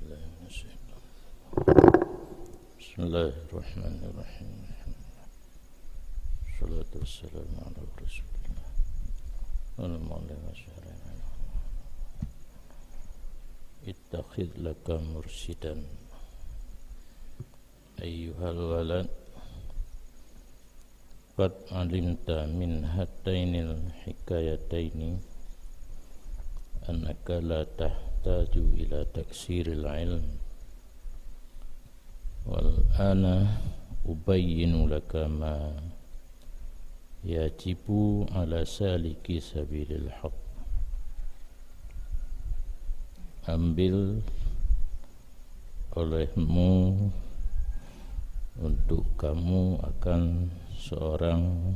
بالله من الشيطان. بسم الله الرحمن الرحيم. الصلاة والسلام على رسول الله والمعلم شرعنا. اتخذ لك مرشدا أيها الولد قد علمت من هاتين الحكايتين أنك لا تحتاج إلى تكسير العلم، والآن أبين لك ما يجب على سالك سبيل الحق. Ambil olehmu untuk kamu akan seorang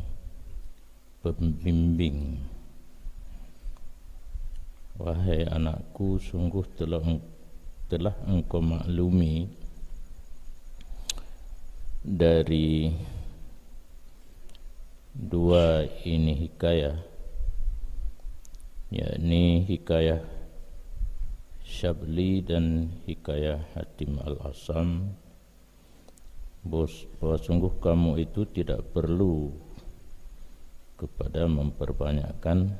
pembimbing. Wahai anakku, sungguh telah engkau maklumi dari dua ini hikayah, yakni hikayah Syabli dan hikayah Hatim al-Asam, bahwa sungguh kamu itu tidak perlu kepada memperbanyakkan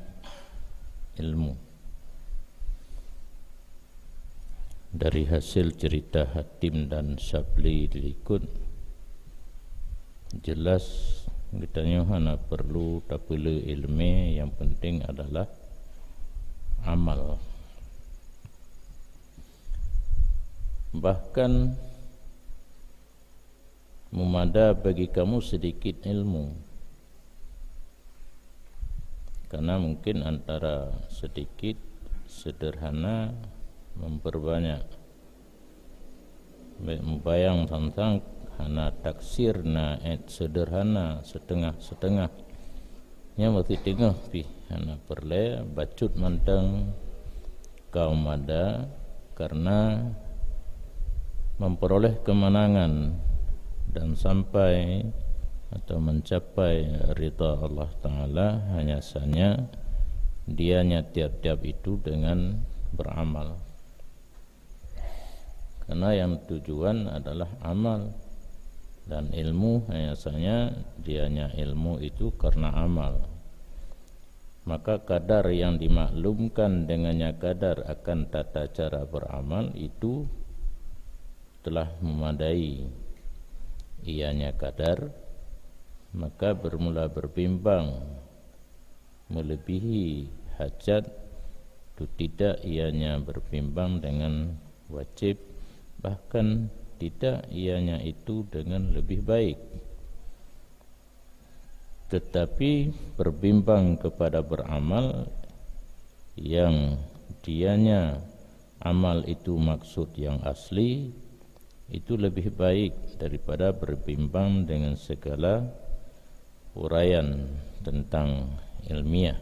ilmu. Dari hasil cerita Hatim dan Syabli berikut, jelas kitanya hana perlu tapulu ilmu, yang penting adalah amal. Bahkan memada bagi kamu sedikit ilmu, karena mungkin antara sedikit sederhana memperbanyak, membayang tentang hana taksirna sederhana setengah-setengah nya mesti tengah pi hana perle bacut mantang kaum ada, karena memperoleh kemenangan dan sampai atau mencapai ridha Allah Ta'ala hanya saja dianya tiap-tiap itu dengan beramal, karena yang tujuan adalah amal, dan ilmu hanya saja dianya ilmu itu karena amal. Maka kadar yang dimaklumkan dengannya kadar akan tata cara beramal itu telah memadai. Ianya kadar, maka bermula berbimbang melebihi hajat itu tidak ianya berbimbang dengan wajib, bahkan tidak ianya itu dengan lebih baik, tetapi berbimbang kepada beramal yang dianya amal itu maksud yang asli, itu lebih baik daripada berbimbang dengan segala uraian tentang ilmiah.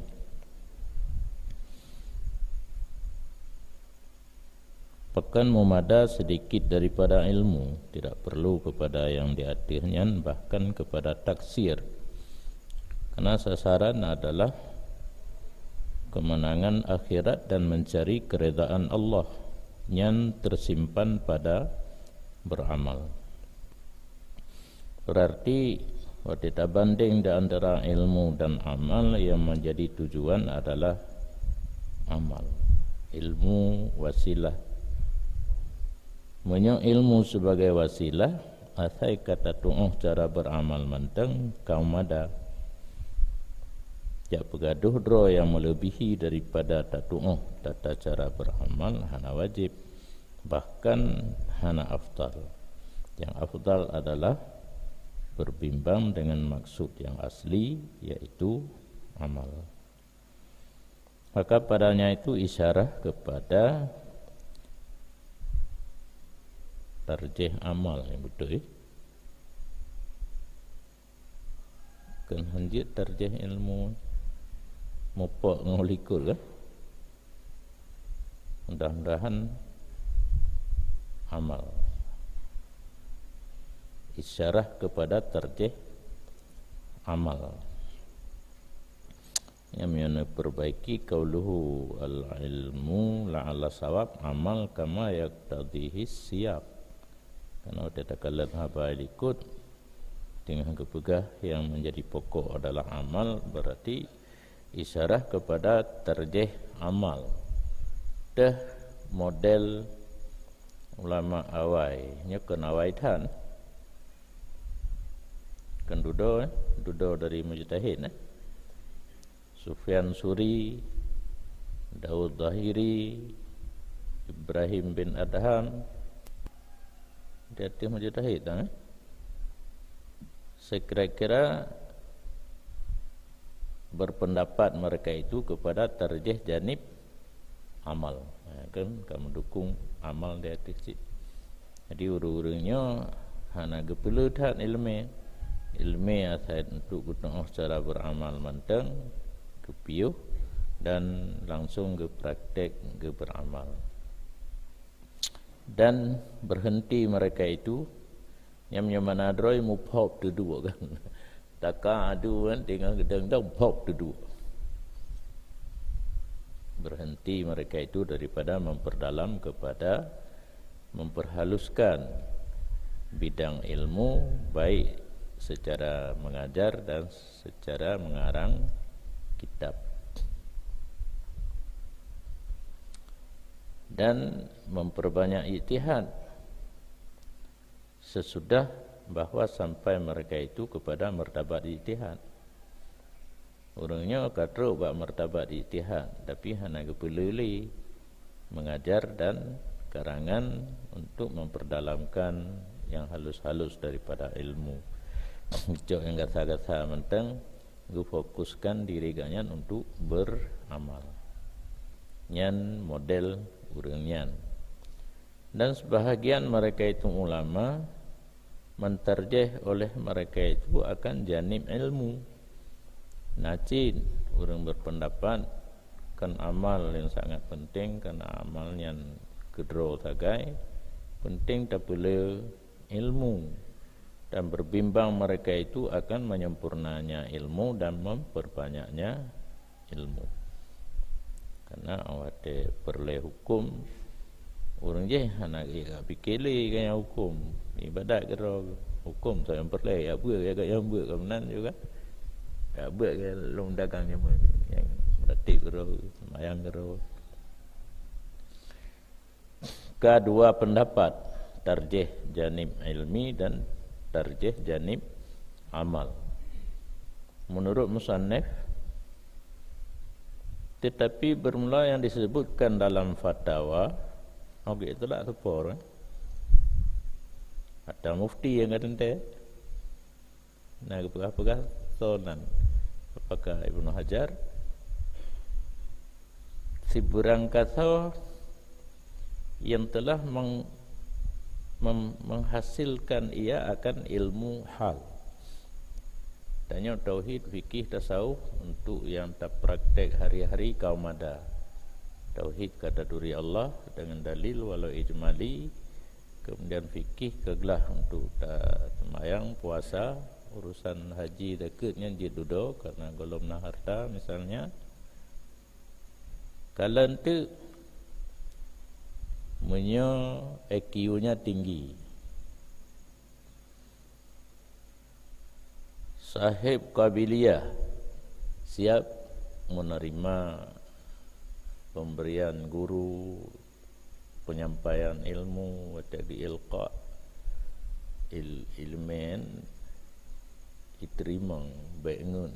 Pekan memada sedikit daripada ilmu, tidak perlu kepada yang diatirnya, bahkan kepada taksir, karena sasaran adalah kemenangan akhirat dan mencari keredaan Allah yang tersimpan pada beramal. Berarti kita banding di antara ilmu dan amal, yang menjadi tujuan adalah amal. Ilmu wasilah, menyo ilmu sebagai wasilah, asai kata tu'uh cara beramal manteng kaum ada. Ya pegaduh dro yang melebihi daripada tatu'uh tata cara beramal hana wajib, bahkan hana afdal. Yang afdal adalah berbimbang dengan maksud yang asli, yaitu amal. Maka padanya itu isyarah kepada tarjih amal yang betul. Kan hanjit tarjih ilmu mopok ngolikul kan. Mudah-mudahan amal isyarah kepada tarjih amal. yang mana perbaiki qauluhu al-ilmu la'alla sawab amal kama yaqtadihi siyaq. Karena tatakalam haba ikut dengan kepegah yang menjadi pokok adalah amal, berarti isyarah kepada tarjih amal. Dah model ulama awai nya kenawai tan kan dudo dari mujtahid Sufyan Suri, Daud Zahiri, Ibrahim bin Adham, dia mujtahid sekira-kira berpendapat mereka itu kepada tarjih janib amal, kan kamu dukung amal dia titik. Jadi urung-urungnya hana gepelutan ilmu asal untuk guna secara beramal manteng kepiuh dan langsung ke praktek ke beramal. Dan berhenti mereka itu yang manadroi mupop tu dua kan. Taka adu kan tinggal gedang dah pop tu dua. Berhenti mereka itu daripada memperdalam kepada memperhaluskan bidang ilmu baik secara mengajar dan secara mengarang kitab, dan memperbanyak ijtihad sesudah bahawa sampai mereka itu kepada martabat ijtihad. Orangnya kata buat martabat ijtihad, tapi hanya kepeluli mengajar dan karangan untuk memperdalamkan yang halus-halus daripada ilmu. Jauh yang kata-kata mentang gue fokuskan diri ganyan untuk beramal. Nyan model urang-nyan. Dan sebahagian mereka itu ulama mentarjih oleh mereka itu akan janib ilmu. Nacin orang berpendapat kan amal yang sangat penting, karena amal yang kedro tagai penting tak perlu ilmu. Dan berbimbang mereka itu akan menyempurnanya ilmu dan memperbanyaknya ilmu. Karena awak perle hukum orang je anak dia fikirli kan hukum ibadat kira hukum saya perle ya buat ya buat kemenan juga. Ya buat ke long dagang yang berarti kira sembahyang kira. Kedua pendapat tarjih janib ilmi dan tarjih janib amal menurut musannif, tetapi bermula yang disebutkan dalam fatwa okey itulah sepor ada mufti yang kata ente nak pegah-pegah sonan apakah Ibnu Hajar si burang kata yang telah menghasilkan ia akan ilmu hal. Tanya tauhid, fikih, tasawuf untuk yang tak praktek hari-hari kaum ada. Tauhid kata duri Allah dengan dalil walau ijmali, kemudian fikih kegelah untuk sembahyang, puasa, urusan haji dekatnya jidudo karena golom harta misalnya. Kalau tu EQ-nya tinggi, sahib qabiliyah, siap menerima pemberian guru, penyampaian ilmu, tadi ilqa ilmen diterima baik ngun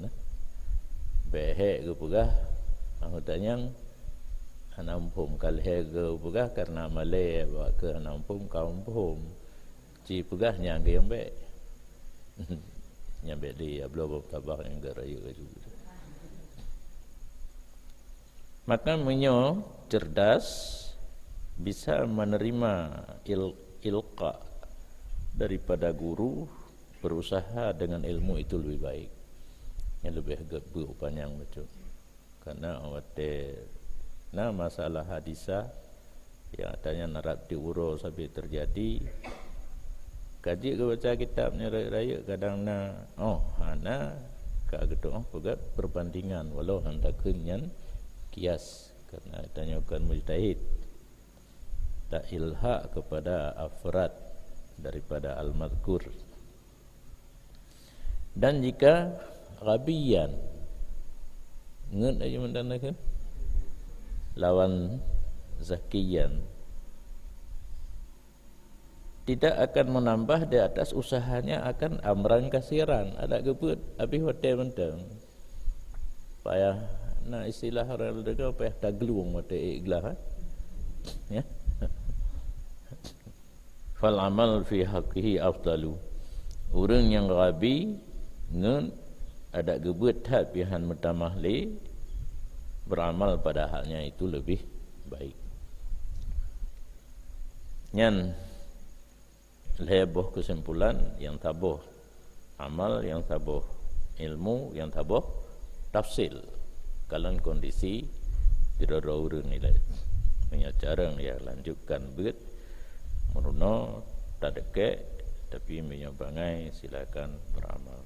baik ke pegah anggotanya hanampum kalhe ke pegah karena malay bawa ke hanampum kaum ci pegahnya ke yang baik nyampe dia belum tabak yang geraya juga. Maka menyo cerdas bisa menerima ilqa daripada guru, berusaha dengan ilmu itu lebih baik, yang lebih berpanjang betul. Karena masalah hadisah yang adanya narap diurus sampai terjadi. Kaji ke baca kitabnya raya kadang hana ka gitu pegat perbandingan walau hendak kenyan kias karena tanyakan mujtahid tak ilha kepada afrad daripada al-madhkur. Dan jika ghabiyan ngeun aja mendanakan lawan zakiyan tidak akan menambah di atas usahanya akan amran kasiran ada gebut habis hotel mentang payah nah istilah orang dega payah tagluung mate iglah ya fal amal fi haqqihi afdalu urang yang rabi ngeun ada gebut hat pihan mutamahli beramal pada halnya itu lebih baik nyan leboh kesimpulan yang taboh amal yang taboh ilmu yang taboh tafsil kalan kondisi tidak urang nilai menyacarang ya lanjutkan bet meruno tak deke tapi menyobangai silakan beramal.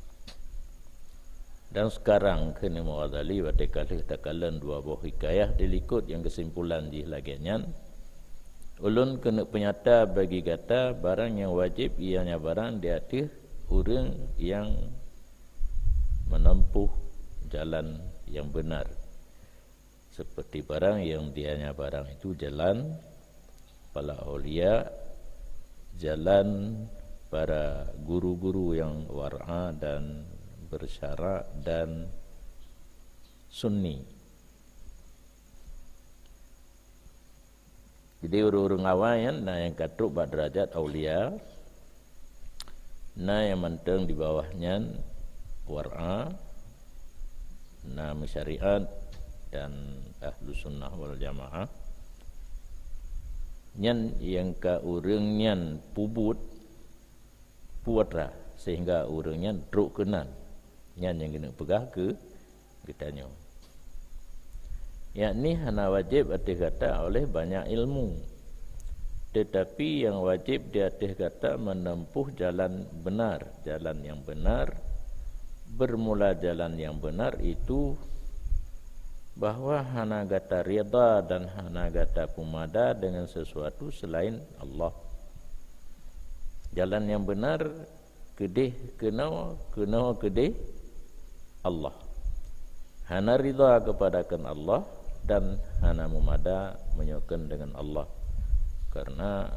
Dan sekarang kena Mughazali pada kali takalan dua buah hikayah dilikut yang kesimpulan di lagiannya ulun kena penyata bagi kata barang yang wajib ianya barang di atas orang yang menempuh jalan yang benar seperti barang yang dianya barang itu jalan para aulia, jalan para guru-guru yang war'a dan bersyarak dan sunni. Jadi urung-urung awayan na yang katruk bak derajat aulia, na yang menteng di bawahnya war'a, na syariat dan ahlu sunnah wal jamaah. Nyan yang ka urang nyan pubut puatra sehingga urang nyan druk kenan. Nyan yang kena pegah ke kitanya. Yakni hana wajib atas kata oleh banyak ilmu. Tetapi yang wajib di atas kata menempuh jalan benar, jalan yang benar, bermula jalan yang benar itu bahawa hana gata rida dan hana gata pumada dengan sesuatu selain Allah. Jalan yang benar kedih kena kedih Allah. Hana rida kepadakan Allah dan hana mumada menyokan dengan Allah. Karena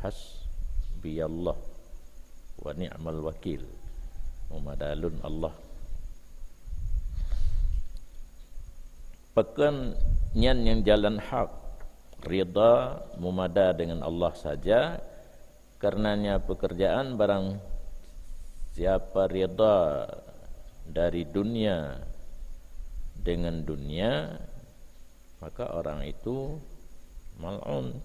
hasbiyallah wa ni'mal wakil. Mumadalun Allah. Pekan nyan yang jalan hak rida mumada dengan Allah saja, karenanya pekerjaan barang siapa rida dari dunia dengan dunia, maka orang itu mal'un.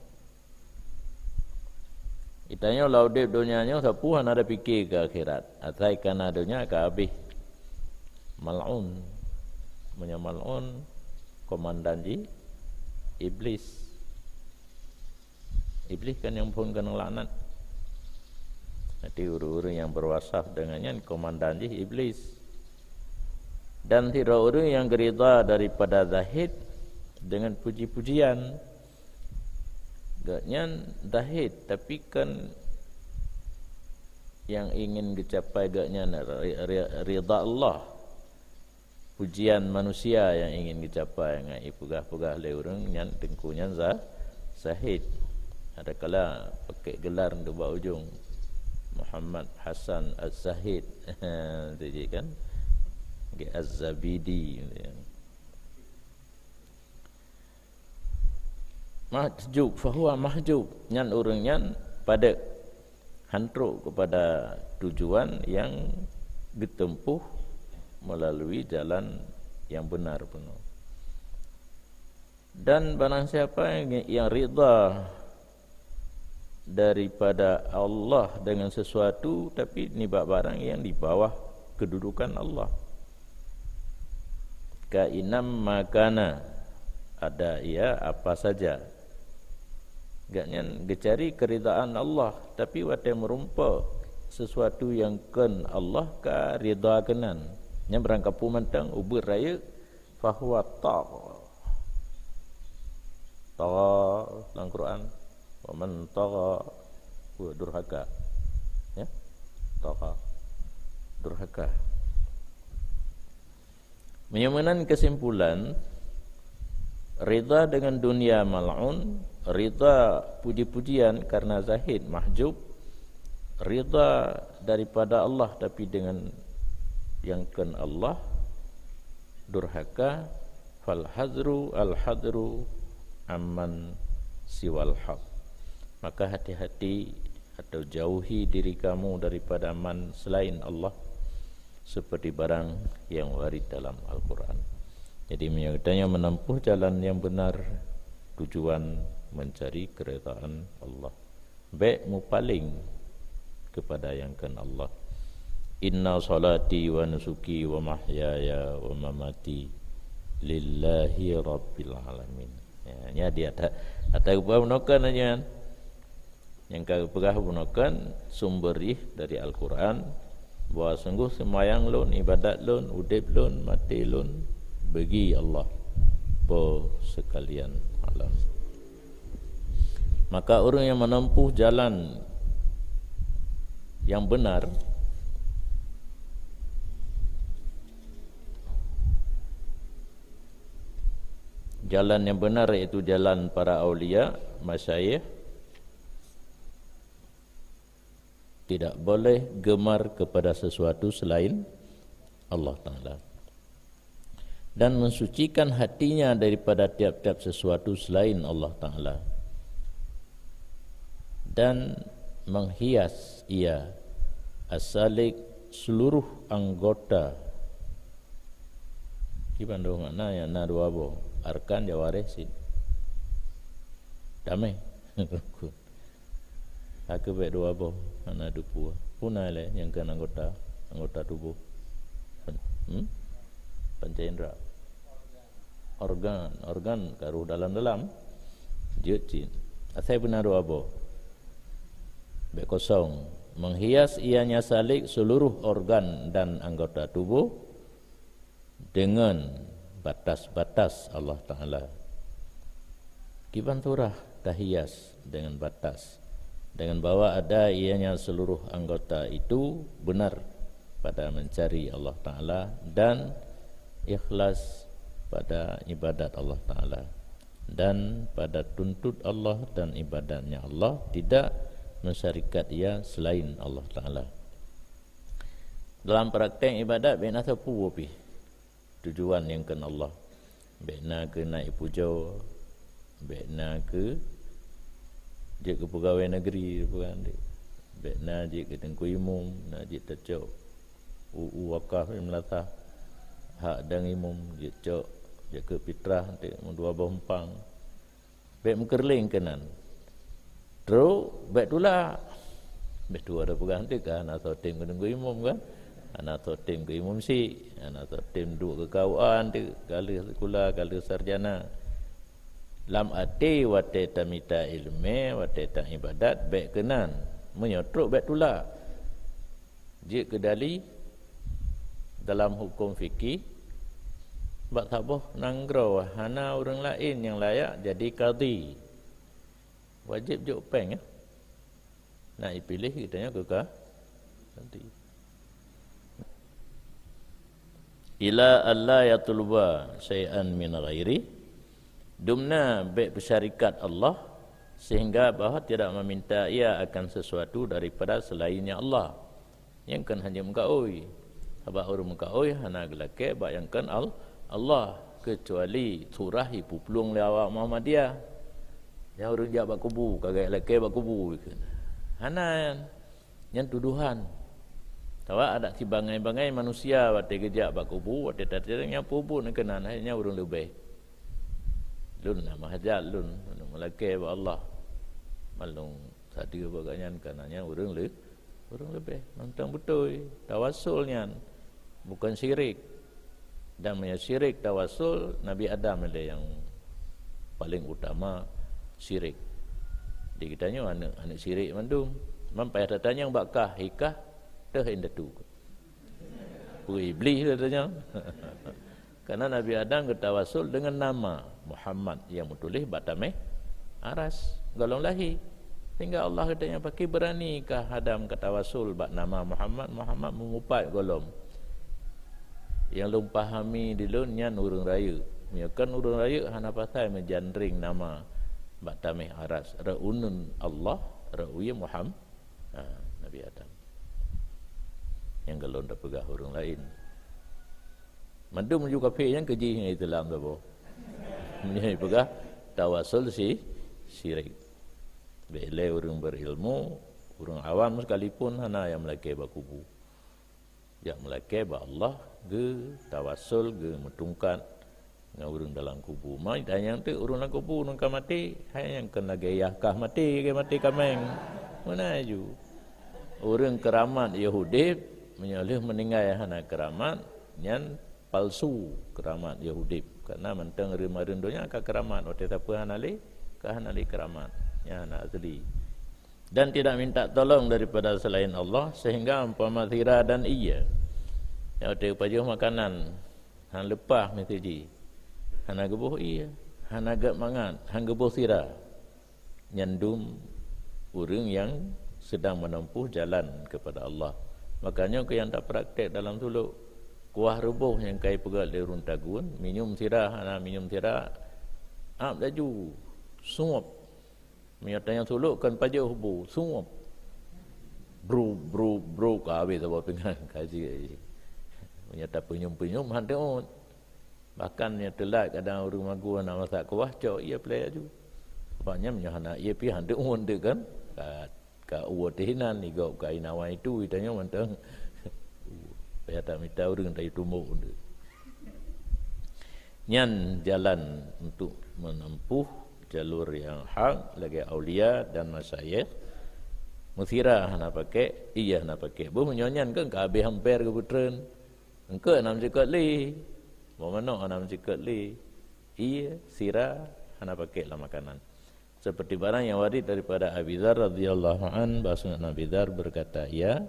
Itanya laudip dunianya sapuhan ada fikir ke akhirat, atai kana dunia ke habis mal'un. Mal'un komandan di iblis. Iblis kan yang pun kena laknat. Nanti uru-uru yang berwasaf dengannya komandan di iblis. Dan uru-uru yang gerida daripada zahid dengan puji-pujian. Gaknya zahid tapi kan yang ingin dicapai gaknya rida Allah. Pujian manusia yang ingin dicapai ngai pegah-pegah le urang nyan tengkunya zahid. Ada kala pakai gelar di bawah ujung Muhammad Hasan Az-Zahid. Jadi kan Az-Zabidi. Mahjub fahuwa mahjub nyan urang nyan pada hantruk kepada tujuan yang ditempuh melalui jalan yang benar penuh. Dan barang siapa yang rida daripada Allah dengan sesuatu tapi ni barang yang di bawah kedudukan Allah. Kainam makana ada ia apa saja. Gaknya gecari keridaan Allah tapi wate merumpa sesuatu yang ken Allah ka rida kenan. Nya berangkapu mentang ubur raya fahuwa tagha. Tagha dalam Quran, wa man tagha huwa durhaka. Ya. Tagha. Durhaka. Menyamakan kesimpulan, rida dengan dunia mal'un, rida puji-pujian karena zahid mahjub, rida daripada Allah tapi dengan yang kan Allah, durhaka, fal hadru al hadru amman siwal haq. Maka hati-hati atau jauhi diri kamu daripada man selain Allah, seperti barang yang warid dalam Al-Quran. Jadi menyatakan menempuh jalan yang benar, tujuan mencari keredaan Allah. Baik mupaling kepada yang kan Allah. Inna salati wa nusuki wa mahyaya wa mamati lillahi rabbil alamin. Ya, dia ada gunakan aja. Yang kau pegah gunakan sumberih dari Al-Quran, bahawa sungguh semayang lun, ibadat lun, udip lun, mati lun bagi Allah po sekalian alam. Maka orang yang menempuh jalan yang benar, jalan yang benar iaitu jalan para aulia, masyayikh, tidak boleh gemar kepada sesuatu selain Allah Ta'ala, dan mensucikan hatinya daripada tiap-tiap sesuatu selain Allah Ta'ala, dan menghias ia asalik seluruh anggota kibandung na ya na dua bo arkan jawarisin damai aku baik dua bo ana dupu punai le yang kan anggota tubuh panca indera organ karu dalam jecin asai benar dua bo baik kosong menghias ianya salik seluruh organ dan anggota tubuh dengan batas-batas Allah Ta'ala. Kibanturah tahias dengan batas, dengan bahwa ada ianya seluruh anggota itu benar pada mencari Allah Ta'ala dan ikhlas pada ibadat Allah Ta'ala, dan pada tuntut Allah dan ibadatnya Allah, tidak mensyarikat ia selain Allah Ta'ala. Dalam praktek ibadat bina sapu pi tujuan yang kan Allah, bina ke naik pujau, bina ke je ke pegawai negeri bukan dik, bina je ke tengku imum, nak je tercok wakaf melata hak dan imum je cok je ke fitrah dik dua bompang baik mukerling kenan terus baik tulah baik tu ada pegang dik kan atau tim ke tengku imum kan, atau tim ke imum si, atau tim duk ke kawan dik kali sekolah kali sarjana lam ati wate tamita ilme wate ta ibadat baik kenan menyotrok baik tulah je kedali dalam hukum fikih bak taboh nanggro hana orang lain yang layak jadi qadhi, wajib je upeng ya nak dipilih kitanya ke nanti ila alla yatluba syai'an min ghairi, dumna baik bersyarikat Allah sehingga bahawa tidak meminta ia akan sesuatu daripada selainnya Allah, yang kan hanya mengkaui abah orang mengkaui hana gelake bayangkan Allah, kecuali surah ibu pelung le awak Muhammadiyah yang orang jak bak kubu kagak lake bak kubu hana yang tuduhan tawa ada si bangai-bangai manusia wate gejak bak kubu wate tatnya pubu nak kenan hanya orang lebih lun nama hajat lun melake ba Allah malung sadia baganyan kananya orang lebih nantang betul tawassulnya bukan syirik, dan syirik tawassul Nabi Adam adalah yang paling utama syirik. Di kitanya anak syirik mandum mampai datanya yang bakah hikah teh indah tu apa iblis katanya. Karena Nabi Adam bertawasul dengan nama Muhammad yang tulis batameh aras golong lahir. Sehingga Allah katanya pakai beranikah Adam katawasul bak nama Muhammad, Muhammad mengupat golong. Yang lum pahami dilun nyan urang raya. Miakan urang raya hana pasal menjandring nama batameh aras. Raunun Allah, rauya Muhammad. Nabi Adam. Yang golong dak pegah urang lain. Mandum juga kafir yang keji yang Islam tu boh. Menyai pegah tawasul syirik. Bila orang berilmu, orang awam sekalipun hana yang melaki bakubu. Yang melaki ba Allah ge tawasul ge metungkat dengan orang dalam kubu. Mai dan yang tu orang dalam kubu nang mati, hai yang kena gayah kah mati ke mati kameng. Mana aju. Orang keramat Yahudi menyalih meninggal hana keramat nyan palsu keramat Yahudi karena mentang remarin dunia ka keramat waktu siapa hanali ka hanali keramat ya nak asli dan tidak minta tolong daripada selain Allah sehingga umpama thira dan iya ya waktu pajuh makanan han lepah mesti hana gebuh iya hana gak mangan han gebuh thira nyandum urang yang sedang menempuh jalan kepada Allah. Makanya ke yang tak praktek dalam suluk kuah rebuh yang kai pegal di runtagun minum sirah ana minum sirah ap laju suap menyatanya suluk kan paja hubu suap bro kawe sebab pinggan kaji menyata penyum handeun bahkan yang telat kadang orang magu nak masak kuah cok ia play laju banyak menyahana ia pi handeun de kan ka uwa tehinan ni gau kai nawa itu itanya mantang saya tak minta orang dari tumbuh. Nyan jalan untuk menempuh jalur yang hak lagi aulia dan masyayikh. Musira hana pakai, iya hana pakai. Bu menyonyan kan ka habis hampir ke putren. Engke enam cikot li. Mau mana enam cikot li. Iya sira hana pakai lah makanan. Seperti barang yang warid daripada Abi Dzar radhiyallahu an, bahasa Nabi Dzar berkata, ya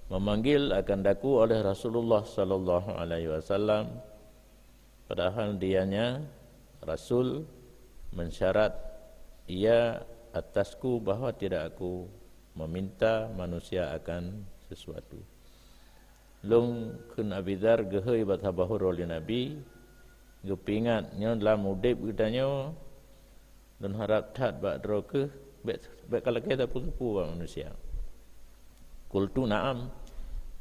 memanggil akan daku oleh Rasulullah sallallahu alaihi wasallam padahal dianya Rasul mensyarat ia atasku bahawa tidak aku meminta manusia akan sesuatu. Long kun Abi Dzar gehoi batabahur oleh Nabi gepingat nya dalam udip kitanya dan harap tat bak droke baik kalau kita putu manusia. Kultu na'am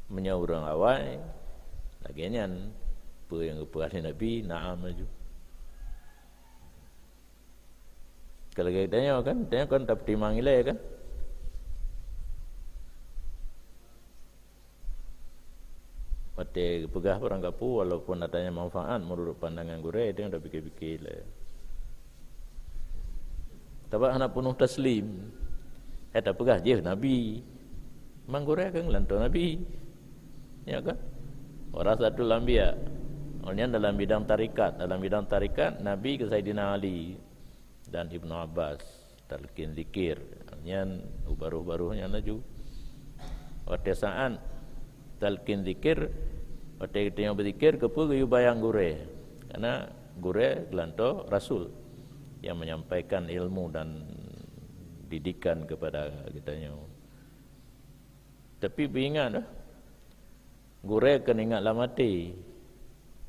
menyaurang awal laginya apa yang kepada Nabi na'am maju kalau kita tanya kan tak timang ilai kan mati pegah orang kapu walaupun adanya manfaat menurut pandangan gure itu yang dah fikir-fikir lah tapi anak penuh taslim tak pegah je Nabi mangguraya kan lantu Nabi ya kan orang satu lambiya orangnya dalam bidang tarikat Nabi ke Sayyidina Ali dan Ibnu Abbas talqin zikir orangnya baru-barunya laju waktu saat talqin zikir waktu kita yang berzikir kepu gayu bayang gure karena gure lantu Rasul yang menyampaikan ilmu dan didikan kepada kitanya. Tapi ingat gure kena ingatlah mati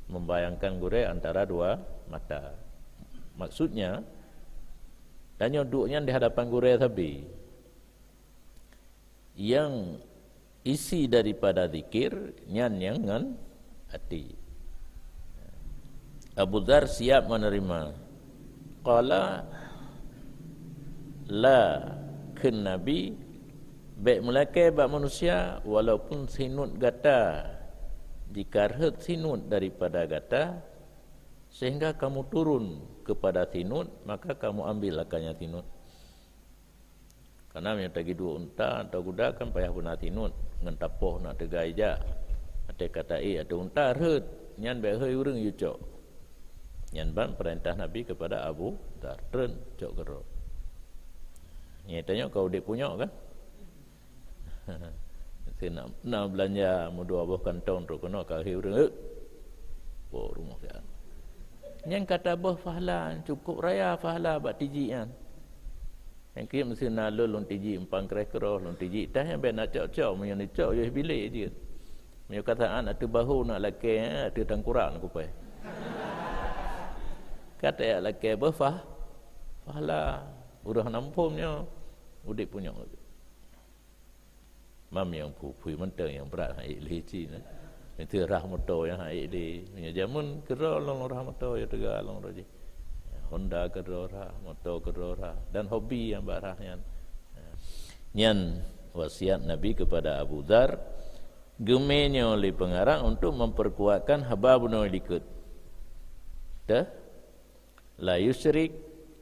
membayangkan gure antara dua mata. Maksudnya tanya duduknya di hadapan gure tapi yang isi daripada zikir nyan yang ngan hati. Abu Dzar siap menerima. Qala la kun Nabi baik melakai bak manusia walaupun sinut gata dikarhet sinut daripada gata sehingga kamu turun kepada sinut maka kamu ambil akannya sinut karena yang tadi dua unta atau kuda kan payah guna sinut ngan tapoh nak tegai ja ada kata ada unta reut nyan baik heu urang yu cok nyan ban perintah Nabi kepada Abu Dzar tren cok gero nyatanya kau dik punya kan Saya nak belanja mau 2 buah kantong tu kena kahir dah. Oh rumah dia. Yang kata bah fahla cukup raya fahla bak tiji kan. Yang kia mesti nalul lon tiji empang kerekro lon tiji dah yang nak cok-cok punya ni cok yo bilik je. Punya kataan atu bahu nak laki atu tangkuran ku pai. Kata ya laki bah fahla udah nampungnya udik punya. Mam yang pui mentang yang berat hai leci nah. Itu rah motor yang hai di punya jamun kero long rah motor ya tega long roji. Honda kedora, motor kedora dan hobi yang barahnya. Nyan wasiat Nabi kepada Abu Dzar gemenya oleh pengarang untuk memperkuatkan hababun likut. Dah la yusyrik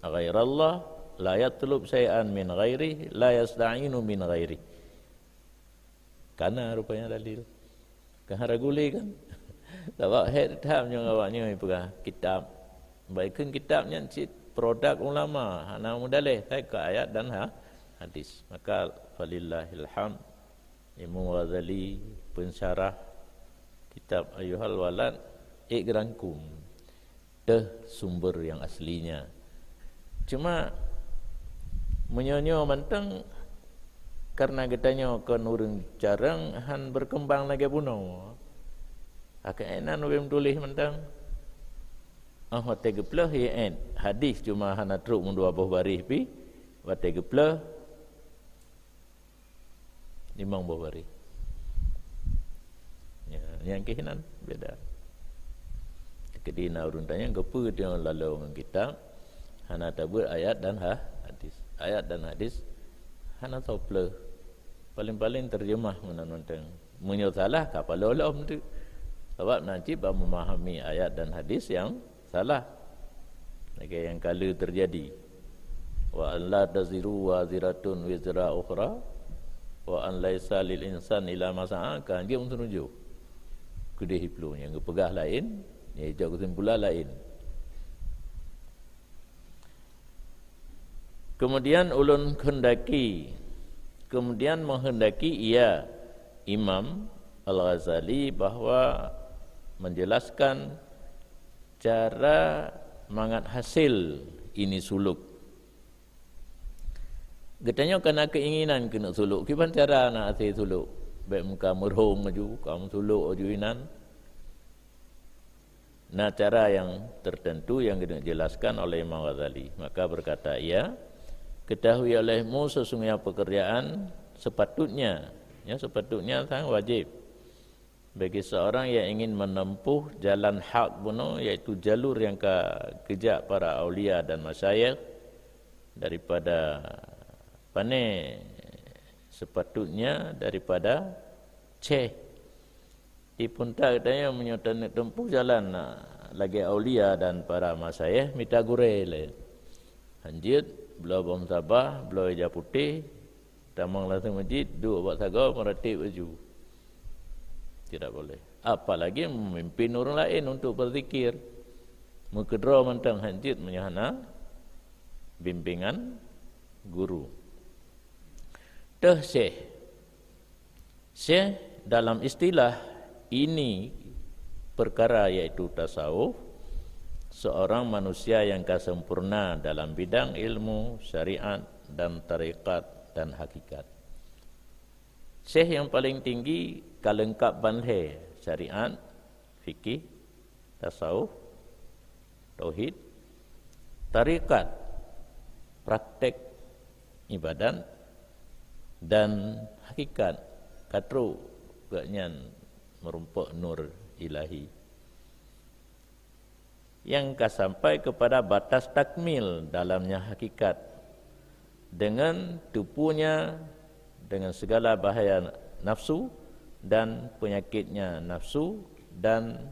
ghairallah la yatlub syai'an min ghairi la yasta'inu min ghairi. Karena rupanya dalil. Kan haraguli kan. Sebab head time yang awaknya pegang kitab. Baikkan kitabnya cik produk ulama hana mudalih ke ayat dan hadis. Maka falillahil hamd Imam Ghazali pensyarah kitab Ayyuhal Walad ikrangkum sumber yang aslinya. Cuma menyonyo mantang karena katanya kan urang jarang han berkembang lagi buno. Akainan wem tulis mantang wate geplah ya hadis cuma hana truk mun 2 buah baris pi wate geplah 5 buah baris. Ya, yang kehinan beda. Kedina urun tanya gepu dia lalu dengan kitab hana tabur ayat dan hadis. Ayat dan hadis hana toplah. Paling-paling terjemah menonton. Munyo salah kapal lolom tu. Sebab najib memahami ayat dan hadis yang salah. Lagi yang kala terjadi. Wa an la taziru waziratun wizra ukhra wa an laisa lil insan ila ma sa'a kan dia menuju. Kedih hiplu yang pegah lain, ya jauh kesimpulan lain. Kemudian ulun menghendaki ia Imam Al-Ghazali bahawa menjelaskan cara mangat hasil ini suluk. Katanya kena keinginan kena suluk. Kipan cara nak hasil suluk? Baik muka merhum maju, kamu suluk ajuinan. Nah cara yang tertentu yang kena jelaskan oleh Imam Ghazali. Maka berkata ia, ketahui olehmu sesungguhnya pekerjaan sepatutnya sangat wajib bagi seorang yang ingin menempuh jalan hak bunuh, iaitu jalur yang kejak para aulia dan masyayikh daripada sepatutnya daripada ipun tak katanya menyatakan tempuh jalan lagi aulia dan para masyayikh mita gurele hanjit belah bom sabah belah hijau putih tamang langsung masjid dua buat saga meratib baju tidak boleh. Apalagi memimpin orang lain untuk berzikir. Mukedra mentang hanjit menyahana bimbingan guru. Syekh dalam istilah ini perkara iaitu tasawuf, seorang manusia yang sempurna dalam bidang ilmu, syariat dan tarikat dan hakikat. Syekh yang paling tinggi kalengkap bandhe syariat, fikih, tasawuf, tauhid, tarikat, praktek ibadat dan hakikat katru ganyan merumpuk nur ilahi yang sampai kepada batas takmil dalamnya hakikat dengan tupunya dengan segala bahaya nafsu dan penyakitnya nafsu dan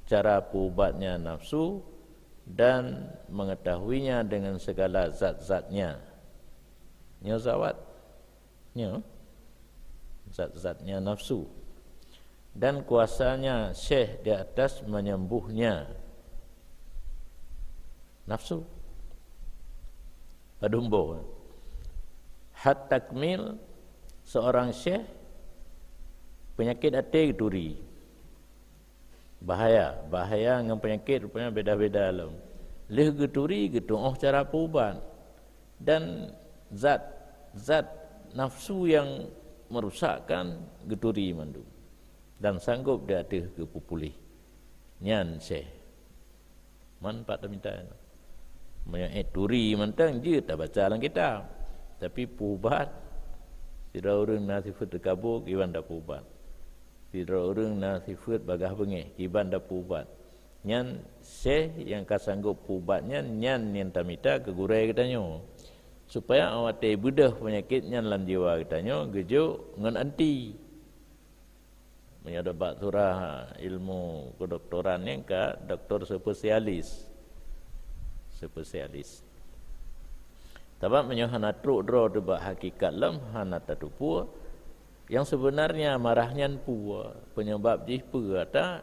cara pubatnya nafsu dan mengetahuinya dengan segala zat-zatnya zat-zatnya nafsu dan kuasanya syekh di atas menyembuhnya nafsu padumbo hat takmil seorang syekh penyakit hati geturi. Bahaya dengan penyakit rupanya beda-beda lah. Leh geturi gitu cara perubahan. Dan zat nafsu yang merusakkan geturi mandu. Dan sanggup dia ada ke pulih. Nyan seh. Manfaat minta. Menyakit turi mentang dia tak baca dalam kitab. Tapi perubahan. Tidak orang nasifat dekabuk, iban dah perubahan. Tidak orang nasifat bagah bengih, iban dah perubahan. Nyan seh yang kasanggup perubahannya, nyan yang tamita kegurai katanya. Supaya awak te bedah penyakitnya dalam jiwa katanya, gejuk ngan anti. Menyadak surah ilmu kedoktoran yang ke doktor spesialis. Sebab hana truk draw debak hakikat lam hana tatupu yang sebenarnya marahnya pu penyebab jihpa ada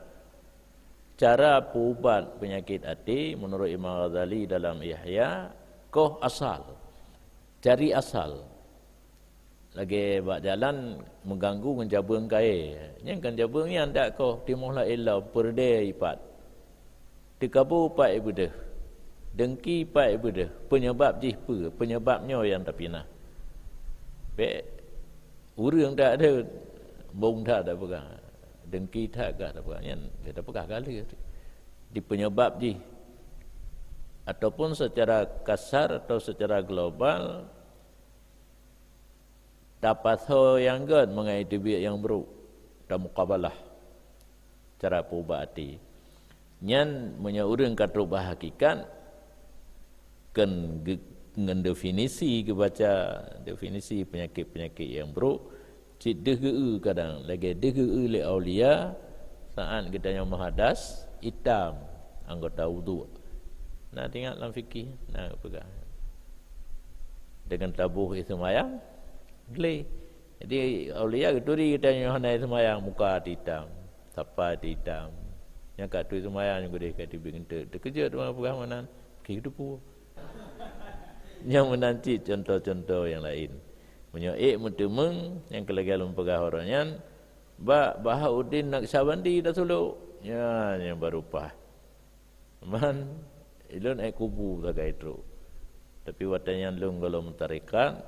cara pubat penyakit hati menurut Imam Ghazali dalam Ihya koh asal cari asal lagi bak jalan mengganggu menjabung kai yang kan jabung ni anda koh timulah illa perde ipat dikabu upat ibudah dengki pai ibudah penyebab jihpa penyebabnya yang terpinah be urang tak ada bong tak ada pegang dengki tak ada pegang yang kita pegang kali di penyebab jih ataupun secara kasar atau secara global dapat yang gad mengenai tibiat yang buruk dan muqabalah cara perubati nyan menyaurang katrubah hakikat dengan definisi kebaca definisi penyakit-penyakit yang buruk cik dege kadang lagi dege le aulia saat kita yang menghadas hitam anggota wudu nah tengok dalam fikih nah pegang dengan tabuh itu mayang gele jadi aulia geturi kita yang hana itu mayang muka hitam tapa hitam yang kat tu itu mayang juga dia kata bikin terkejut dengan pegang mana kehidupan yang menanti contoh-contoh yang lain. Menyoik mutemeng yang kelegalan pegah orangnya Bahauddin Naqsyabandi dah suluk. Ya yang berupah. Man ilun kubu tak itu. Tapi watanya lung kalau mentarikat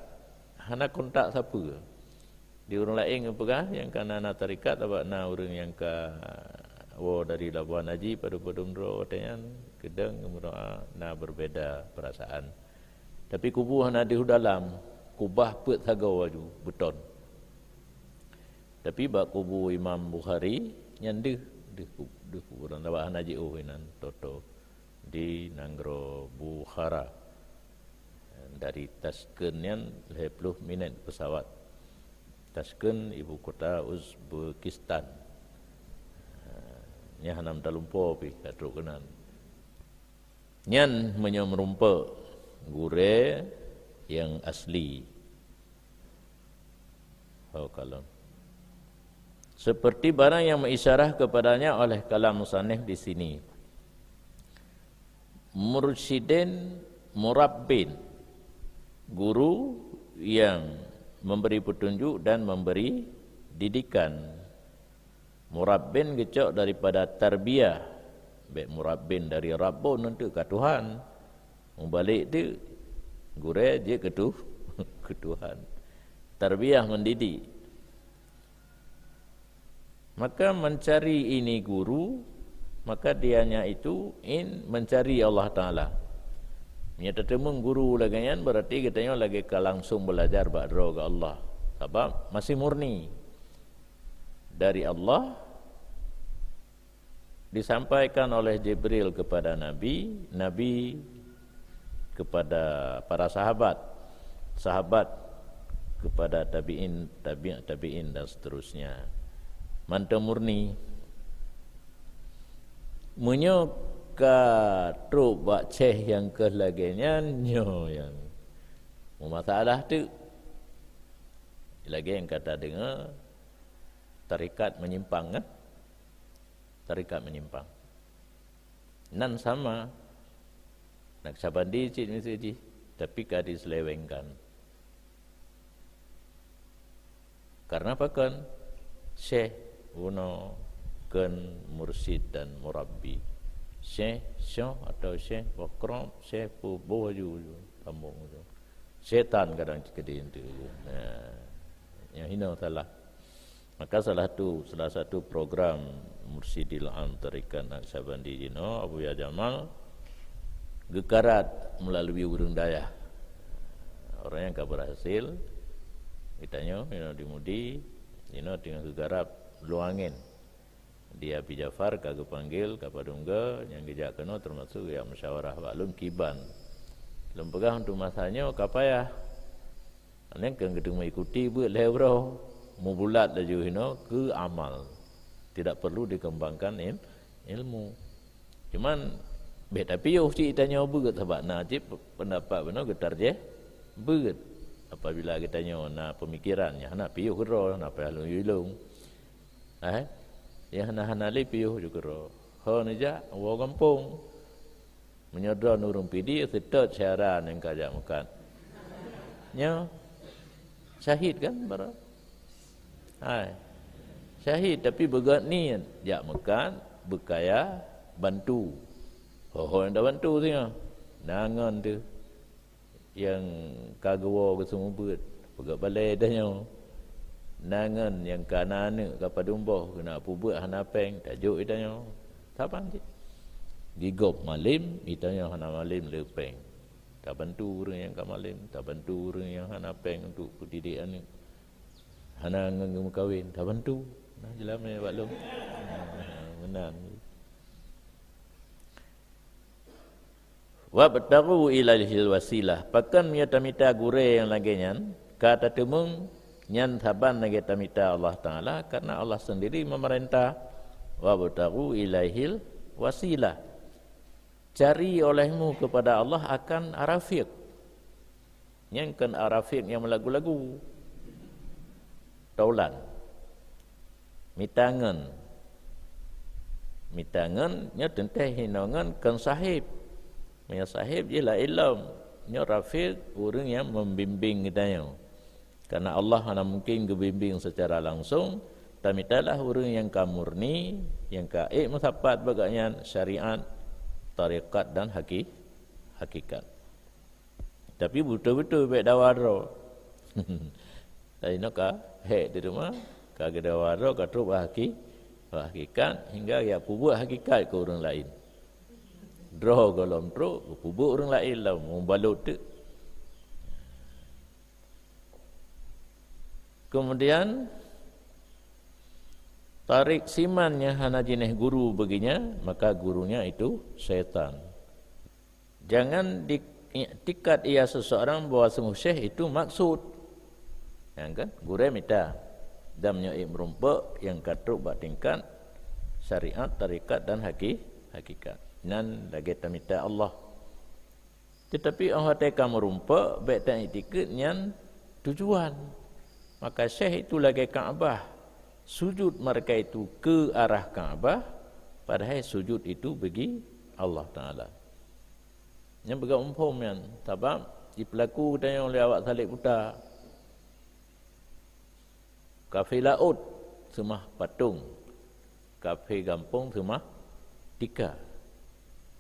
hana kontak siapa. Di orang lain yang pegah yang kana na tarikat apa na orang yang ka dari Labuan Haji pada Pedundro watanya kedeng kemudian na berbeda perasaan. Tapi kubu hana di dalam kubah put sagau aju beton. Tapi bak kubu Imam Bukhari nyandeh de kuburan Labuan Haji inan toto di Nanggro Bukhara. Dari Tashkent yang 20 minit pesawat. Tashkent ibu kota Uzbekistan. Nya hanam talumpo pi katruk kenan. Nyan menyomrumpa gure yang asli. Kalau seperti barang yang mengisyarah kepadanya oleh kalam musannif di sini. Mursyidin murabbin, guru yang memberi petunjuk dan memberi didikan. Murabbin gecok daripada tarbiyah. Baik murabbin dari rabbun untuk ke Tuhan. Membalik tu gure dia ke Tuhan. Tarbiyah mendidik. Maka mencari ini guru, maka dianya itu mencari Allah Ta'ala. Nyata temung guru lagi kan berarti katanya lagi ke langsung belajar ba'dro ke Allah. Sebab masih murni dari Allah disampaikan oleh Jibril kepada Nabi, Nabi kepada para sahabat, sahabat kepada tabi'in dan seterusnya. Mantap murni. Munyo ka truk bak ceh yang ke laganya nyo yang masalah tu lagi yang kata dengar tarikat menyimpang kan? Tarikat menyimpang. Nan sama Naqsyabandi cik mesti tapi ka diselewengkan. Karena apa kan? Syekh uno ken mursyid dan murabbi. Syekh syah atau syekh bakram, syekh pubo ju kampung tu. Syaitan kadang kedin tu. Yang hina salah. Maka salah satu program Mursyidil Am Tarikat Naqsyabandi Jino Abu Ya Jamal gekarat melalui urang daya. Orang yang tak berhasil ditanya dimudi dengan gegarap luangin dia Abi Jafar kagak panggil kapadungga yang gejak kena termasuk yang musyawarah maklum kiban belum pegang untuk masanya kapayah anek kan gedung mengikuti buat lewro mu bulat laju ke amal tidak perlu dikembangkan ilmu cuman beta piuh si tanya beut sebab najib pendapat benar getar je beut apabila kita tanya pemikirannya nak piuh gero nak palu yulung ya hana li piuh juga ro ho neja wo kampung menyodor nurung pidi setot syaran yang kajak makan nya syahid kan bara syahid tapi begat ni jak makan berkaya bantu yang dah bantu tengah nangan tu yang kagawa ke semua buat pegat balai dahnya nangan yang kanan ke padumboh kena apa buat hanapeng tajuk itanya saban je digop malim itanya hana malim lepeng tak bantu orang yang ka malim tak bantu orang yang hanapeng untuk pendidikan ni hana ngeng kahwin tak bantu nah jelas me baklum benar wa bataru ilaihil wasilah pakan mia tamita gure yang lagi nyan kata temung nyan saban lagi tamita Allah Taala karena Allah sendiri memerintah wa bataru ilaihil wasilah cari olehmu kepada Allah akan arafiq yang kan arafiq yang lagu-lagu taulan mitangan nya tentang hinangan kan sahib ya sahib je lah ilm nya rafiq orang yang membimbing kita karena Allah hanya mungkin membimbing secara langsung tamitalah orang yang kamurni yang kaik masapat bagainya syariat tarikat dan hakikat tapi betul-betul baik dawaro tadi nak di rumah kagak dawaro katruk hakikat hingga ya buat hakikat ke orang lain draw golom truk buat orang lain lah membalut tu kemudian tarik simannya hana jenis guru baginya maka gurunya itu syaitan jangan diktikat ia seseorang bahawa semua syekh itu maksud yang kan guru minta dan menyai merumpak yang katruk buat tingkat syariat tarikat dan hakikat nan lagi tamita Allah tetapi orang teka merumpak baik dan etiket yang tujuan maka syekh itu lagi Kaabah sujud mereka itu ke arah Kaabah padahal sujud itu bagi Allah Taala yang bergak umpam yang sebab di pelaku tanya oleh awak salik putar kafe laut semah patung kafe gampung semah tika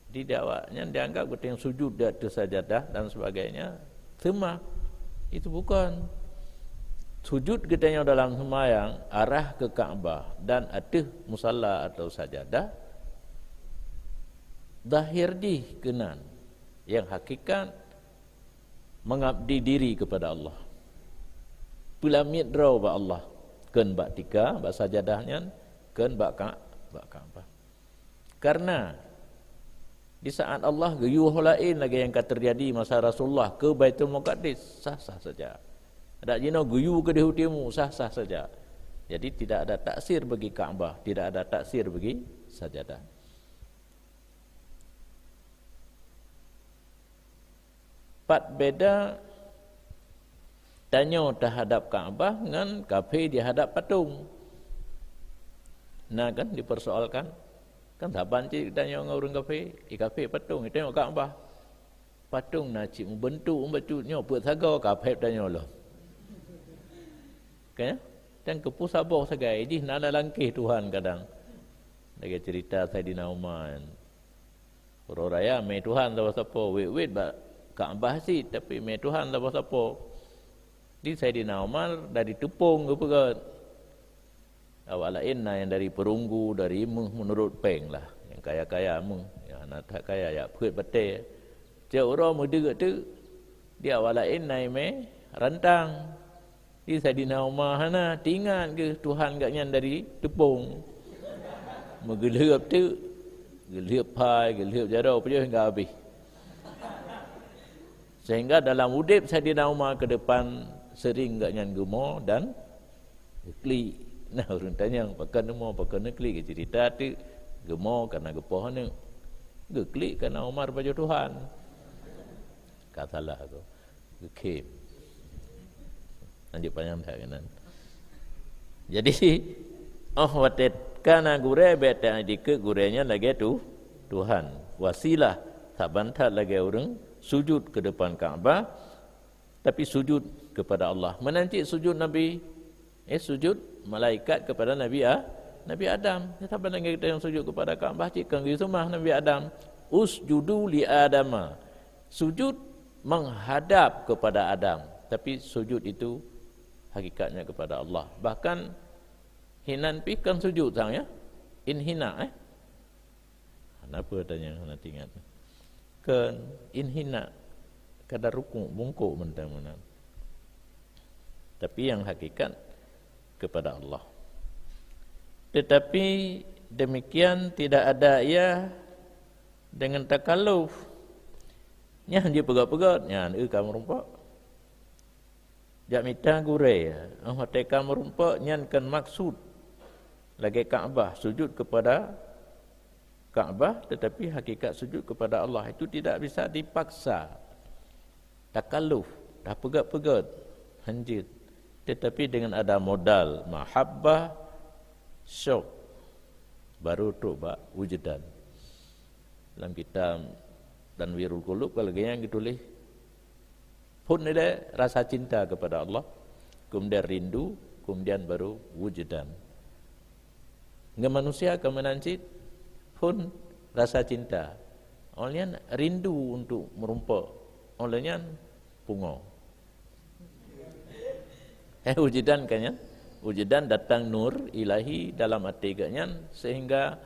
di dakwanya dianggap kita yang sujud di atas sajadah dan sebagainya semah itu bukan sujud kita yang dalam sembahyang arah ke Kaabah dan atas musalla atau sajadah zahir di kenan yang hakikat mengabdi diri kepada Allah pulamit draw ba Allah ken bak tika bak sajadahnya ken bak Kaabah karena di saat Allah gayuh lain lagi yang terjadi masa Rasulullah ke Baitul Muqaddis sah-sah saja ada jino guyuh ke dihutimu sah-sah saja jadi tidak ada taksir bagi Kaabah tidak ada taksir bagi sajadah pat beda tanya terhadap Kaabah dengan kafe di hadap patung nah kan dipersoalkan kan saban cik tanya orang kafe kafe patung tengok Kaabah patung nak cik membentuk membentuknya buat saga kafe tanya Allah kan Dan kepu sabar segai di nana langkih Tuhan kadang. Lagi cerita Saidina Umar. Orang raya mai Tuhan tahu siapa, wait ba Kaabah sih tapi mai Tuhan tahu siapa. Di Saidina Umar dari tepung ke pegat. Awal lain yang dari perunggu, dari menurut peng lah. Yang kaya-kaya yang anak tak kaya ya put betul. Jauh orang muda tu dia awal lain naik mai rantang. Di Saidina Umar hana tinggal ke Tuhan gaknya dari tepung. Menggelap tu, gelap pai, gelap jauh pergi hingga habis. Sehingga dalam udip Saidina Umar ke depan sering gaknya gemar dan klik. Nah orang tanya, pakai klik ke cerita tu gemar kerana gepoh ni, klik kerana Umar baju Tuhan. Katalah tu, gekem. Lanjut panjang tak kanan. Jadi watet kana gure beta dike gurenya lagi tu Tuhan. Wasilah tak bantat lagi orang sujud ke depan Kaabah tapi sujud kepada Allah. Menanti sujud Nabi sujud malaikat kepada Nabi Adam. Tak lagi kita yang sujud kepada Kaabah cikang di rumah Nabi Adam. Usjudu li Adama. Sujud menghadap kepada Adam. Tapi sujud itu hakikatnya kepada Allah. Bahkan hinan pikan sujud sang ya. Inhina Kenapa tanya nanti ingat. Kan inhina kadar rukuk bungkuk mentang-mentang. Tapi yang hakikat kepada Allah. Tetapi demikian tidak ada ia dengan takalluf. Nya dia pegat-pegat, nya kamu rumpak. Jak minta gure hotel kamu rumpak nyankan maksud lagi Kaabah sujud kepada Kaabah tetapi hakikat sujud kepada Allah itu tidak bisa dipaksa. Takalluf, dah pegat-pegat, hanjit. Tetapi dengan ada modal mahabbah, syauq baru tu wujudan. Dalam kitab Tanwirul Qulub kalau yang ditulis pun ada rasa cinta kepada Allah, kemudian rindu, kemudian baru wujudan. Dengan manusia kemenancit pun rasa cinta. Olehnya rindu untuk merumpak. Olehnya pungo. Wujudan kan ya? Wujudan datang nur ilahi dalam hati kanya sehingga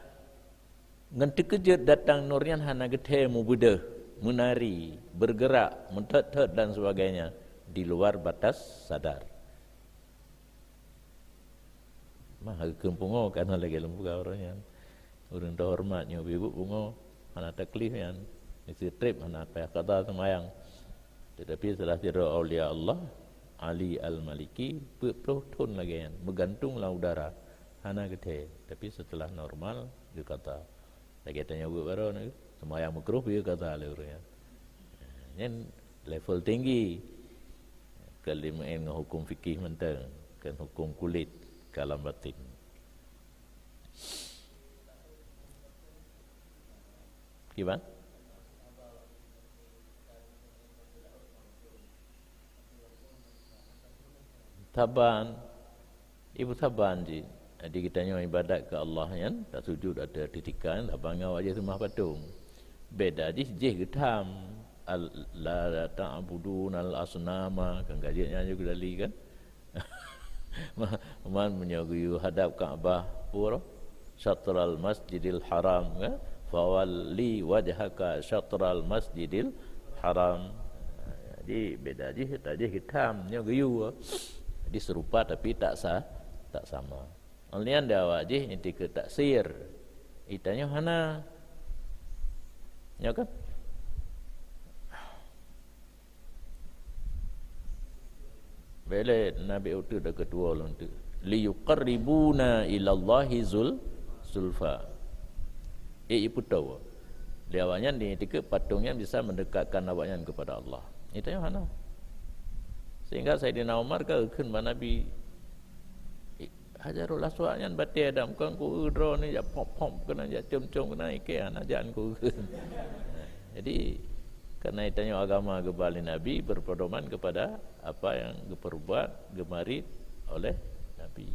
nganti kejut datang nurnya hana gethe mubudah, menari, bergerak, mentet-tet dan sebagainya di luar batas sadar. Mah kempungo karena lagi lembu orangnya. Urang terhormatnya ibu bungo ana taklif yang isi trip ana apa kata semayang. Tetapi setelah tiada aulia Allah Ali Al-Maliki bertahun lagi yang bergantunglah udara hana gethe. Tapi setelah normal dia kata lagi tanya buat baru ni semayang makruh dia kata le urang. Yang level tinggi kalimain dengan hukum fikih mentang kan hukum kulit kalam batin. Gimana? Taban, ibu taban je. Jadi kita nyawa ibadat ke Allah kan, tak sujud ada titikan, tak bangau aja rumah patung. Beda je getam. La ta'budun al-asnama kan gajinya juga dali kan. Man menyagu hadap Kaabah pura syatral masjidil haram kan. Fawalli wajhaka syatral masjidil haram. Jadi beda je tak je hitam nya gayu. Jadi serupa tapi tak sama. Olian dia awak je inti ke taksir. Itanya hana. Ya kan? Bele Nabi utuh dah kedua orang tu. Li yuqarribuna ila Allahi zulfa. Ibu tahu. Dia awaknya ni ketika patungnya bisa mendekatkan awaknya kepada Allah. Itu yang mana? Sehingga Sayyidina Umar ke Nabi Hajarul Aswad yang batik Adam kan ku udra ni ya pop kena ya cum-cum kena ike ajan ku. Jadi karena itanya agama kembali Nabi berpedoman kepada apa yang diperbuat gemari oleh Nabi. Nabi.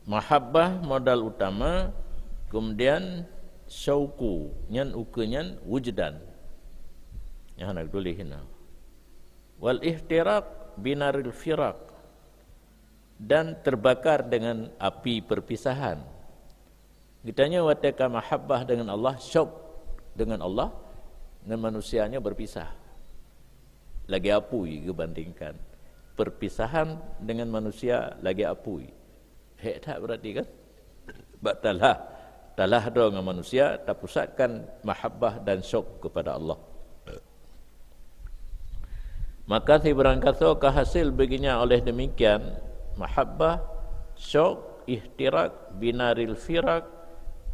Mahabbah modal utama, kemudian syauku nyan ukenyan wujdan. Yang nak tulis hina. Wal ihtiraq binaril firaq, dan terbakar dengan api perpisahan. Kitanya wataka mahabbah dengan Allah, syauq dengan Allah, dengan manusianya berpisah. Lagi apui dibandingkan perpisahan dengan manusia lagi apui. Hek tak berarti kan? Talah dengan manusia, tak pusatkan mahabbah dan syauq kepada Allah. Maka si berangkasa kehasil baginya oleh demikian mahabbah, syauq, ihtiraq, binaril firaq,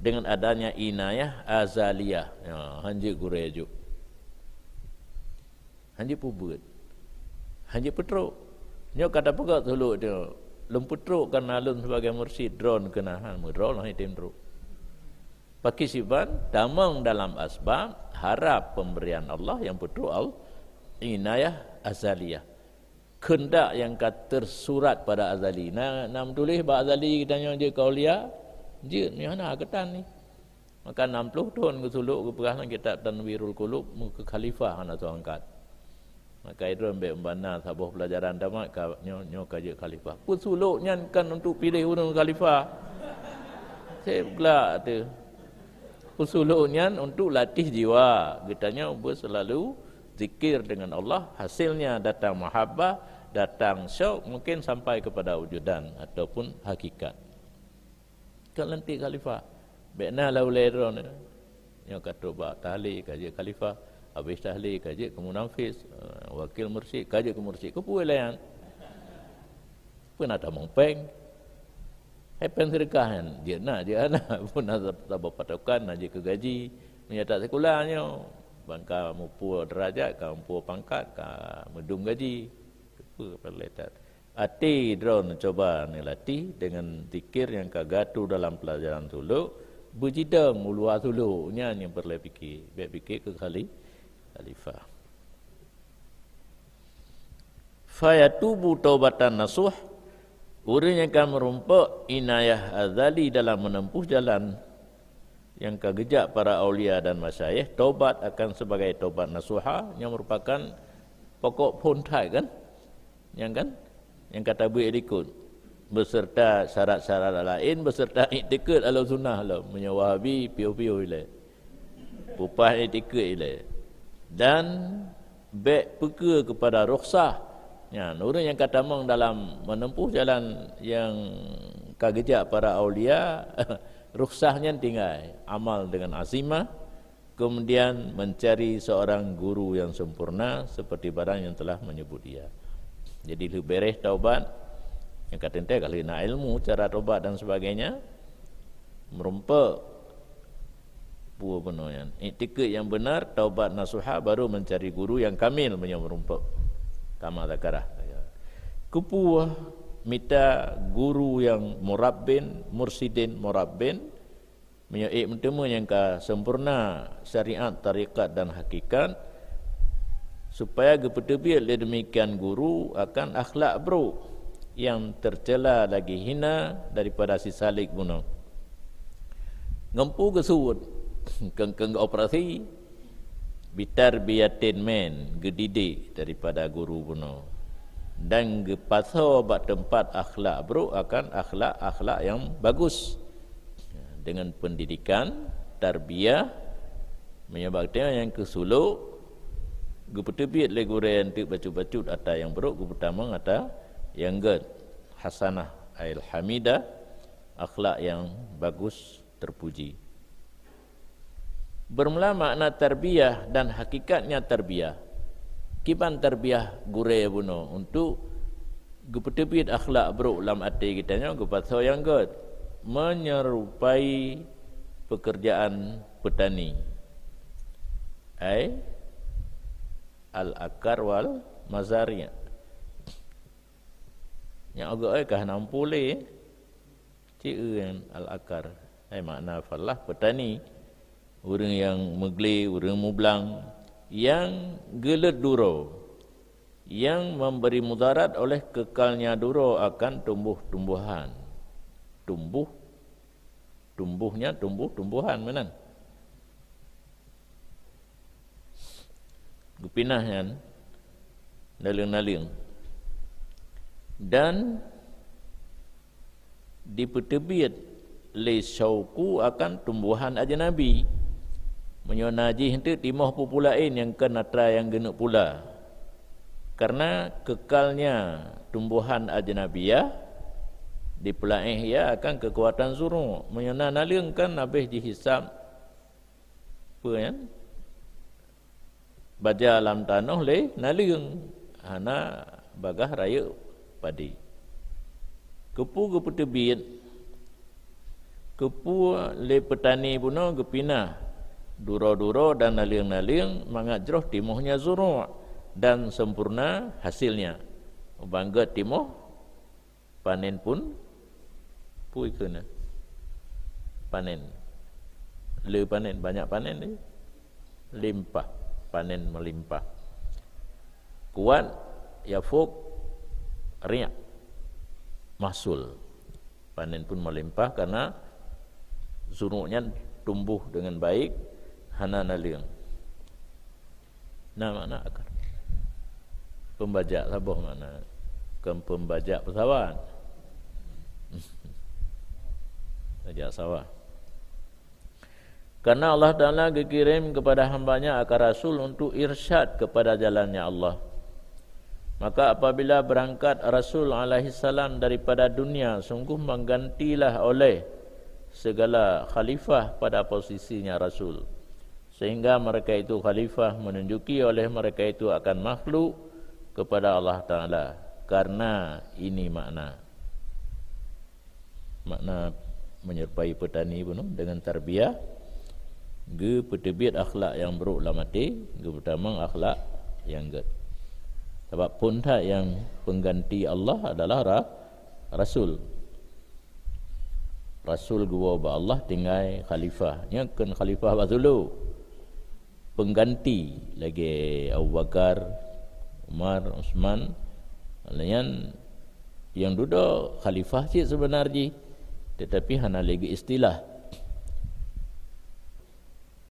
dengan adanya inayah azaliyah. Ya, hanji gureju. Hanji pubut. Hanji petruk. Nyo kata pegak dulu dia. Lem petruk kan alun sebagai mursyid drone kena drone lah itim truk. Pakai siban damang dalam asbab harap pemberian Allah yang petruk al inayah azaliyah. Kendak yang tersurat pada azali. Nam tulis ba azali kita nyo je kaulia. Je ni ana ketan ni. Maka 60 tahun ke suluk ke perah kitab Tanwirul Qulub ke khalifah ana tu angkat. Maka itu ambil membana sabuh pelajaran tamat nyo kaji khalifah. Pun suluknya kan untuk pilih orang khalifah. Saya gelak tu. Pun suluknya untuk latih jiwa. Kitanya selalu zikir dengan Allah, hasilnya datang mahabbah, datang syauq, mungkin sampai kepada wujudan ataupun hakikat. Kan lantik khalifah. Bekna laulairon. Nyo kata ba tahlil kaji khalifah. Habis tahlil kaji ke munafis, wakil mursyid kaji ke mursyid. Ku puai layan. Pun ada mengpeng. Happen sedekahan. Dia nak pun ada patokan aja ke gaji, menyata sekolahnya. Bangka mupu derajat, ka mupu pangkat, ka medung gaji. Apa perletat. Ati drone coba ni latih dengan zikir yang kagatu dalam pelajaran suluk. Berjidam uluah suluknya yang perlu fikir. Baik fikir ke khalifah. Fayatubu taubatan nasuh, orang yang akan merumpak inayah azali dalam menempuh jalan yang kegejak para aulia dan masyayikh, taubat akan sebagai taubat nasuha yang merupakan pokok pontai kan? Yang kata buik ikut beserta syarat-syarat lain, beserta iktikad ala sunnah lah, menyawahabi piu-piu ile. Pupah iktikad ile. Dan baik peka kepada rukhsah. Ya, orang yang kata mong dalam menempuh jalan yang kagejak para aulia, rukhsahnya tinggal amal dengan azimah, kemudian mencari seorang guru yang sempurna seperti barang yang telah menyebut dia. Jadi lebih beres taubat yang kata ente kalau nak ilmu cara taubat dan sebagainya, merumpak buah benar iktikad yang benar, taubat nasuha, baru mencari guru yang kamil menyerumpak kama zakarah. Kupuah minta guru yang murabbin, mursidin murabbin, menyai mentemu yang sempurna syariat, tarikat dan hakikat, supaya kepetebiat demikian guru akan akhlak buruk yang tercela lagi hina daripada si salik bunuh. Ngempu kesuwut keng operasi bitar biatin men gedidik daripada guru bunuh, dan gepaso bak tempat akhlak buruk akan akhlak yang bagus dengan pendidikan tarbiyah menyebabkan yang kesuluk gepetebit le guren tu bacut-bacut ata yang buruk pertama ata yang ged hasanah al hamidah, akhlak yang bagus terpuji. Bermula makna tarbiyah dan hakikatnya tarbiyah. Kiban tarbiyah gure buno untuk gepetebit akhlak buruk dalam hati kita nya gepatso yang god menyerupai pekerjaan petani. Ai al-akar wal mazariya. Yang agak kah nampule cieu al-akar. Ai makna falah petani. Orang yang megle, orang mublang yang gelet duro yang memberi mudarat oleh kekalnya duro akan tumbuh-tumbuhan. Tumbuh-tumbuhan mana? Gupinah kan, naling-naling. Dan dipertebit le syauku akan tumbuhan ajnabi. Menyonaji itu timah pupulain yang kenatra yang genuk pula. Karena kekalnya tumbuhan ajnabiyah di pelaih ya akan kekuatan zuru. Menyona naling kan habis dihisap apa kan? Baja alam tanah le naling hana bagah raya padi. Kepu tebit. Kepu le petani puno gepinah duro-duro dan naling-naling mangajroh timuhnya zuru dan sempurna hasilnya. Bangga timuh panen pun pui kena panen. Le panen banyak panen ni. Limpah panen melimpah. Kuat yafuk riak mahsul. Panen pun melimpah karena zuru'nya tumbuh dengan baik. Hana naling. Nah makna akar. Pembajak sabuh makna. Pembajak pesawat. Bajak sawah. Karena Allah Ta'ala dikirim kepada hambanya akar rasul untuk irsyad kepada jalannya Allah. Maka apabila berangkat Rasul alaihissalam daripada dunia, sungguh menggantilah oleh segala khalifah pada posisinya Rasul. Sehingga mereka itu khalifah menunjuki oleh mereka itu akan makhluk kepada Allah Ta'ala. Karena ini makna menyerupai petani pun dengan tarbiyah. Ge petebit akhlak yang buruk lah mati. Ge pertama akhlak yang good. Sebab pun tak yang pengganti Allah adalah Rasul. Rasul gua ba Allah tinggal khalifah. Nya kan khalifah bazulu. Pengganti lagi Abu Bakar, Umar, Uthman. Yang duduk khalifah sih sebenarnya. Tetapi hanya lagi istilah.